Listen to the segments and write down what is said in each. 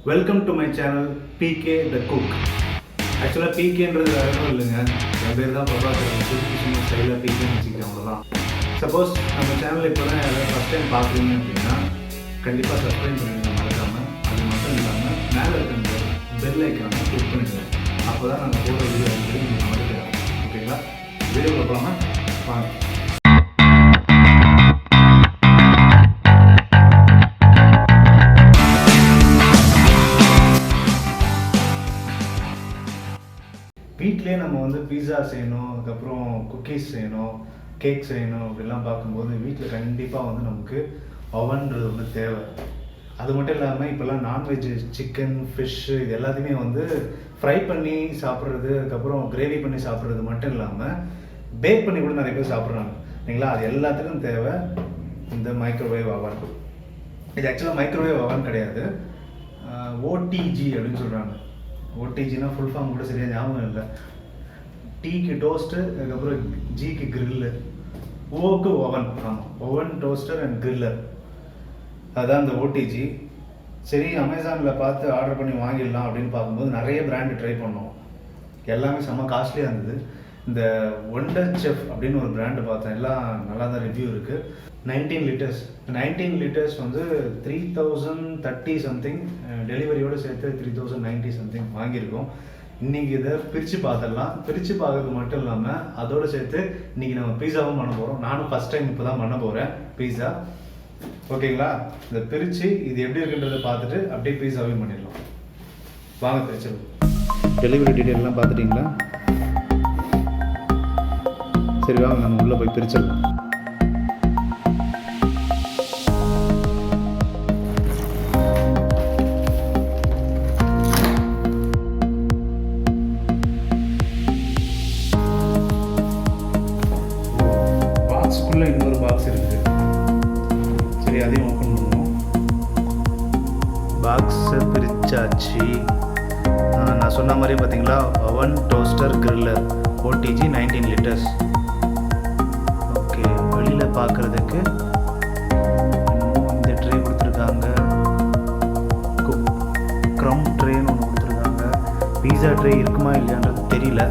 Welcome to my channel PK the cook. ஆக்சுவலாக PKன்றது வேறு எதுவும் இல்லைங்க, என் பேர் தான் பிரபாகரன். சுற்றி ஸ்டைலாக PKன்னு வச்சுக்கிறேன், அவ்வளோதான். சப்போஸ் நம்ம சேனல் இப்போ தான் யாராவது ஃபஸ்ட் டைம் பார்க்குறீங்க அப்படின்னா கண்டிப்பாக சப்ஸ்கிரைப் பண்ணிடுங்க மறக்காமல். அது மட்டும் இல்லாமல் மேலே இருக்கிற பெல் ஐக்கானை கிளிக் பண்ணிடுங்க. அப்போ தான் நாங்கள் போகிற வீடியோ வந்து நீங்கள் வந்து ஓகேங்களா? வீடியோவில் போகாமல் வாங்க. வீட்டிலே நம்ம வந்து பீஸா செய்யணும், அதுக்கப்புறம் குக்கீஸ் செய்யணும், கேக் செய்யணும் அப்படிலாம் பார்க்கும்போது வீட்டில் கண்டிப்பாக வந்து நமக்கு ஓவன்றது வந்து தேவை. அது மட்டும் இல்லாமல் இப்போல்லாம் நான்வெஜ், சிக்கன், ஃபிஷ்ஷு இது எல்லாத்தையுமே வந்து ஃப்ரை பண்ணி சாப்பிட்றது, அதுக்கப்புறம் கிரேவி பண்ணி சாப்பிட்றது மட்டும் இல்லாமல் பேக் பண்ணி கூட நிறைய பேர் சாப்பிட்றாங்க இல்லைங்களா? அது எல்லாத்துக்கும் தேவை இந்த மைக்ரோவேவ் அவன். இது ஆக்சுவலாக மைக்ரோவேவ் அவன் கிடையாது, OTG அப்படின்னு சொல்கிறாங்க. OTGனா ஃபுல் ஃபார்ம் கூட சரியாக ஞாபகம் இல்லை. டீக்கு டோஸ்ட்டு, அதுக்கப்புறம் ஜிக்கு கிரில்லு, ஓக்கு ஓவன். ஆமாம், ஓவன், டோஸ்டர் அண்ட் கிரில்லர், அதுதான் இந்த OTG. சரி, அமேசானில் பார்த்து ஆர்டர் பண்ணி வாங்கிடலாம் அப்படின்னு பார்க்கும்போது நிறைய பிராண்டு ட்ரை பண்ணோம், எல்லாமே செம்ம காஸ்ட்லியாக இருந்தது. இந்த Wonderchef அப்படின்னு ஒரு பிராண்டு பார்த்தேன், எல்லாம் நல்லா தான் ரிவ்யூ இருக்குது. 19 லிட்டர்ஸ் வந்து 3030 சம்திங், டெலிவரியோடு சேர்த்து 3090 சம்திங் வாங்கியிருக்கோம். இன்றைக்கி இதை பிரித்து பார்த்துடலாம். பிரித்து பார்க்கறது மட்டும் இல்லாமல் அதோடு சேர்த்து இன்றைக்கி நம்ம பீஸாவும் பண்ண போகிறோம். நானும் ஃபஸ்ட் டைம் இப்போ தான் பண்ண போகிறேன் பீஸா, ஓகேங்களா? இதை பிரித்து இது எப்படி இருக்குன்றதை பார்த்துட்டு அப்படியே பீஸாவையும் பண்ணிடலாம். வாங்க பிரிச்சு. டெலிவரி டீட்டெயிலெலாம் பார்த்துட்டிங்களா? சரி வாங்க நம்ம உள்ளே போய் பிரிச்சிடலாம். பாக்ஸுக்குள்ளே இன்னொரு பாக்ஸ் இருக்குது. சரி, அதையும் ஓப்பன் பண்ணுவோம். பாக்ஸை பிரிச்சாச்சு. நான் சொன்ன மாதிரி பார்த்தீங்களா, oven, toaster, griller, OTG 19 litres. Okay, வெளியில் பார்க்குறதுக்கு இந்த ட்ரே கொடுத்துருக்காங்க, க்ரம் ட்ரேன்னு ஒன்று கொடுத்துருக்காங்க. பீஸா ட்ரே இருக்குமா இல்லையான்றது தெரியல.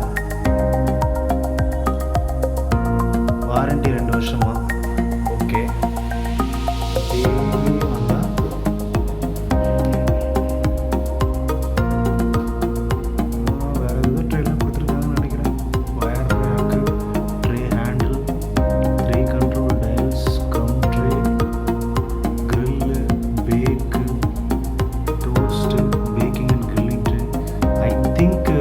வாரண்டி 2 வருஷமா. ஓகே, வேறு எதுவும் ட்ரேலாம் கொடுத்துருக்காங்கன்னு நினைக்கிறேன். Wire rack, tray handle, tray control dials, crumb tray, grill, bake, toast, baking and grilling tray. I think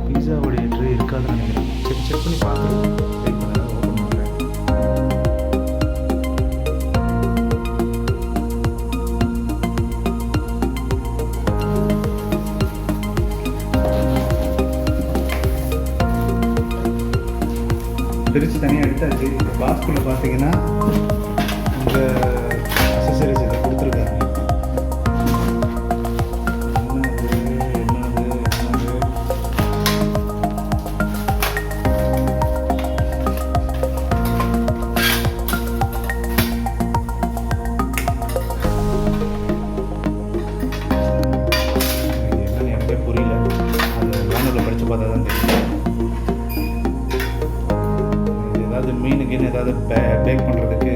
பீஸாவுடைய ட்ரே இருக்காதுன்னு நினைக்கிறேன். செக் பண்ணி பார்க்குறேன். வெயிட் பண்ண ஓப்பன் பண்ணுறேன். பிரித்து தனியாக எடுத்தாச்சு. பாக்ஸ்குள்ளே பார்த்தீங்கன்னா இந்த அக்சசரிஸ் இதை கொடுத்துருக்காங்க. மீனுக்குன்னு ஏதாவது பேக் பண்ணுறதுக்கு,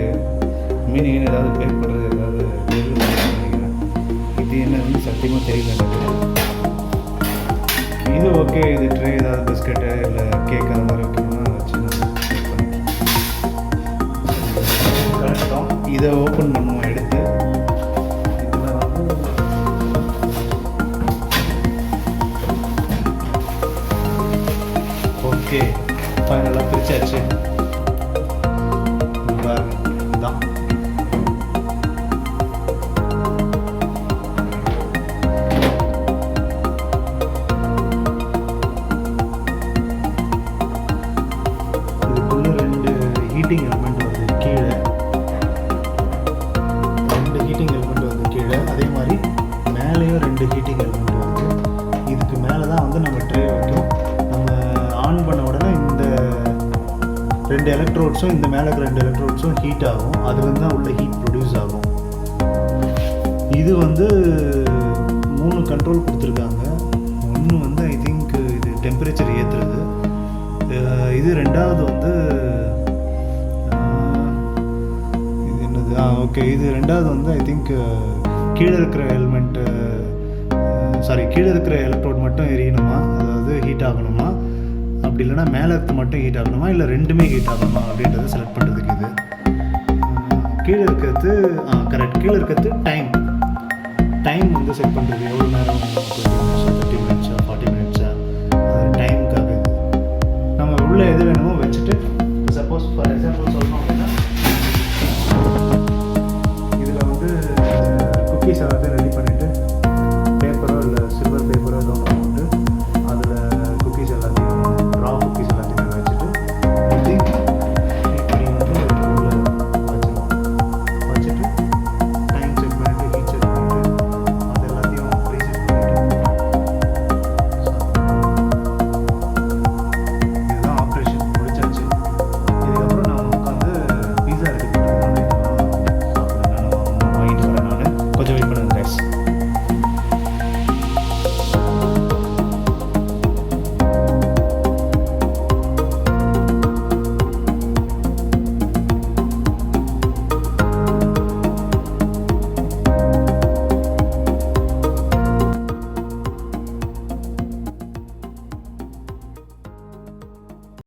மீனுக்குன்னு ஏதாவது பேக் பண்ணுறது ஏதாவது நினைக்கிறேன். இது என்னன்னு சத்தியமாக தெரியல எனக்கு. இது ஓகே, இது ட்ரே ஏதாவது பிஸ்கட்டு இல்லை கேக் அந்த மாதிரி வைக்கணும்னா வச்சு கரெக்டாக இதை ஓப்பன் பண்ணுவோம் எடுத்து. இதில் வந்து ஓகே, ஃபைனலாக பிரிச்சாச்சு. தான் இதுக்குள்ள 2 ஹீட்டிங் எலிமெண்ட் வருது கீழே. 2 ஹீட்டிங் எலிமெண்ட் வருது கீழே. அதே மாதிரி மேலேயும் 2 ஹீட்டிங் எலிமெண்ட் வருது. இதுக்கு மேலே தான் வந்து நம்ம ட்ரே வைக்கும். நம்ம ஆன் பண்ண உடனே இந்த 2 எலக்ட்ரோட்ஸும், இந்த மேலே இருக்கிற 2 எலக்ட்ரோட்ஸும் ஹீட் ஆகும். அதுலேருந்து தான் உள்ள ஹீட் ப்ரொடியூஸ் ஆகும். இது வந்து 3 கண்ட்ரோல் கொடுத்துருக்காங்க. ஒன்று வந்து ஐ திங்க் இது டெம்பரேச்சர் ஏற்றுறது, இது ரெண்டாவது வந்து இது என்னது ஓகே, இது ரெண்டாவது வந்து ஐ திங்க் கீழே இருக்கிற எலிமெண்ட்டு கீழே இருக்கிற எலக்ட்ரோட் மட்டும் எரியணுமா, அதாவது ஹீட் ஆகணுமா, அப்படி இல்லைனா மேலே இருக்க மட்டும் ஹீட் ஆகணுமா, இல்லை ரெண்டுமே ஹீட் ஆகணுமா அப்படின்றத செலக்ட் பண்ணுறதுக்கு இது. கீழே இருக்கிறது கரெக்ட், கீழே இருக்கிறது டைம் வந்து செட் பண்ணுறது, எவ்வளோ நேரம், 20 மினிட்ஸா 30 மினிட்ஸா 40 மினிட்ஸா, அது டைமுக்காக இது. நம்ம உள்ளே எது வேணுமோ வச்சுட்டு, சப்போஸ் ஃபார் எக்ஸாம்பிள் சொல்லணும் அப்படின்னா இதில் வந்து குக்கீஸ் எல்லாத்தையும் ரெடி